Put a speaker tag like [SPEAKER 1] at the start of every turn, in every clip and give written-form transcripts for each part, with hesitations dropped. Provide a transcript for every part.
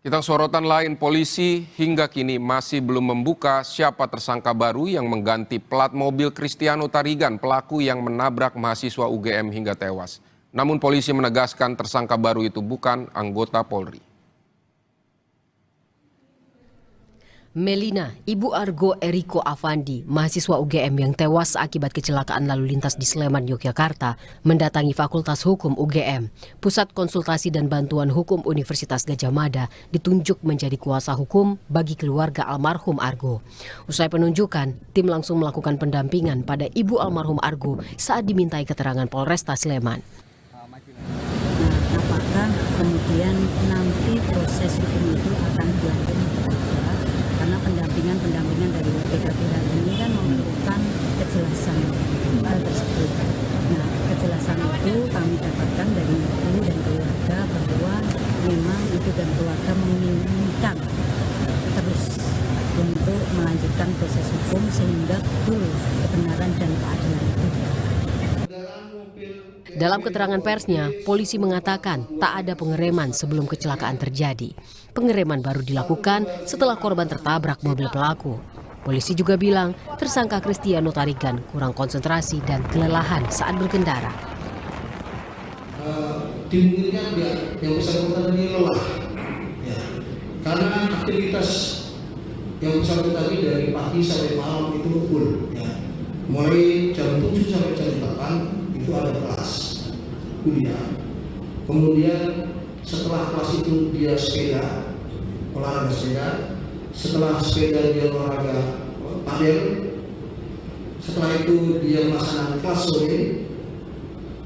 [SPEAKER 1] Kita sorotan lain, polisi hingga kini masih belum membuka siapa tersangka baru yang mengganti plat mobil Cristiano Tarigan, pelaku yang menabrak mahasiswa UGM hingga tewas. Namun polisi menegaskan tersangka baru itu bukan anggota Polri.
[SPEAKER 2] Melina, ibu Argo Eriko Avandi, mahasiswa UGM yang tewas akibat kecelakaan lalu lintas di Sleman, Yogyakarta, mendatangi Fakultas Hukum UGM. Pusat Konsultasi dan Bantuan Hukum Universitas Gadjah Mada ditunjuk menjadi kuasa hukum bagi keluarga almarhum Argo. Usai penunjukan, tim langsung melakukan pendampingan pada ibu almarhum Argo saat dimintai keterangan Polresta Sleman.
[SPEAKER 3] Apakah kemudian nanti proses hukum itu akan dilanjutkan? Karena pendampingan dari PKP ini kan memerlukan kejelasan hal tersebut. Nah, kejelasan itu kami dapatkan dari ibu dan keluarga bahwa memang ibu dan keluarga menginginkan terus untuk melanjutkan proses hukum sehingga betul kebenaran dan keadilan itu.
[SPEAKER 2] Dalam keterangan persnya, polisi mengatakan tak ada pengereman sebelum kecelakaan terjadi. Pengereman baru dilakukan setelah korban tertabrak mobil pelaku. Polisi juga bilang tersangka Cristiano Tarigan kurang konsentrasi dan kelelahan saat berkendara.
[SPEAKER 4] Dimungkinkan yang bersangkutan ini lelah, ya, karena aktivitas yang bersangkutan ini dari pagi sampai malam itu full, ya. Mulai jam 7 sampai jam 8 itu ada kelas kuliah. Kemudian setelah kelas itu dia sepeda, olahraga sepeda. Setelah sepeda dia olahraga padel. Setelah itu dia melaksanakan kelas sore.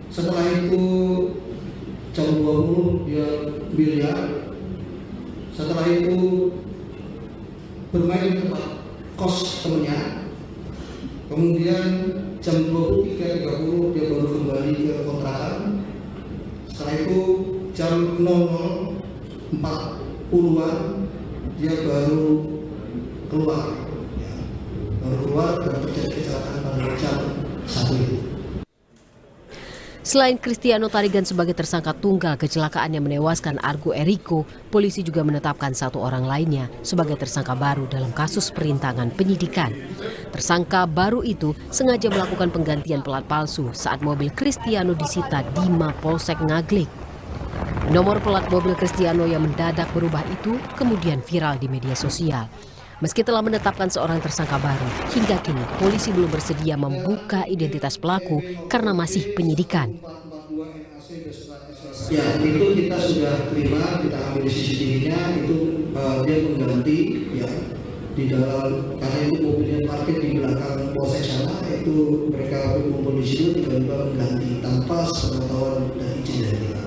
[SPEAKER 4] Setelah itu jam 20 dia biliar. Setelah itu bermain di tempat kos temannya. Kemudian jam 23.30 dia baru kembali ke kontrakan. Setelah itu jam 00.40-an dia baru keluar. Ya, baru keluar dan terjadi kecelakaan pada jam 1 itu.
[SPEAKER 2] Selain Cristiano Tarigan sebagai tersangka tunggal kecelakaan yang menewaskan Argo Eriko, polisi juga menetapkan satu orang lainnya sebagai tersangka baru dalam kasus perintangan penyidikan. Tersangka baru itu sengaja melakukan penggantian plat palsu saat mobil Cristiano disita di Mapolsek Ngaglik. Nomor plat mobil Cristiano yang mendadak berubah itu kemudian viral di media sosial. Meski telah menetapkan seorang tersangka baru, hingga kini polisi belum bersedia membuka identitas pelaku karena masih penyidikan.
[SPEAKER 4] Ya, itu kita sudah terima, kita ambil CCTV-nya, itu dia mengganti, ya, di dalam, karena itu mobilnya parkir di belakang polsek sana, itu mereka kumpul di situ tiba-tiba mengganti tanpa sepengetahuan dan izin dari kita.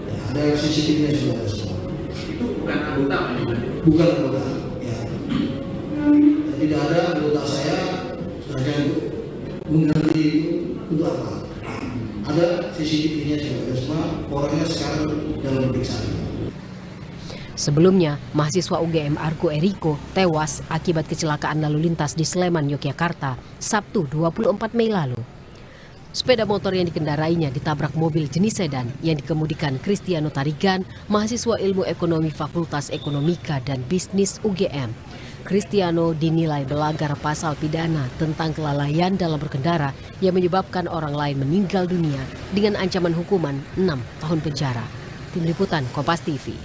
[SPEAKER 4] Ya, ada CCTV-nya sudah ada semua.
[SPEAKER 5] Itu bukan anggota?
[SPEAKER 4] Bukan anggota. Tidak ada anggota saya hanya mengganti itu untuk apa? Ada CCTV-nya juga ada semua, orangnya sekarang dalam pemeriksaan.
[SPEAKER 2] Sebelumnya, mahasiswa UGM Argo Eriko tewas akibat kecelakaan lalu lintas di Sleman, Yogyakarta, Sabtu 24 Mei lalu. Sepeda motor yang dikendarainya ditabrak mobil jenis sedan yang dikemudikan Cristiano Tarigan, mahasiswa Ilmu Ekonomi Fakultas Ekonomika dan Bisnis UGM. Cristiano dinilai melanggar pasal pidana tentang kelalaian dalam berkendara yang menyebabkan orang lain meninggal dunia dengan ancaman hukuman 6 tahun penjara. Tim Liputan Kompas TV.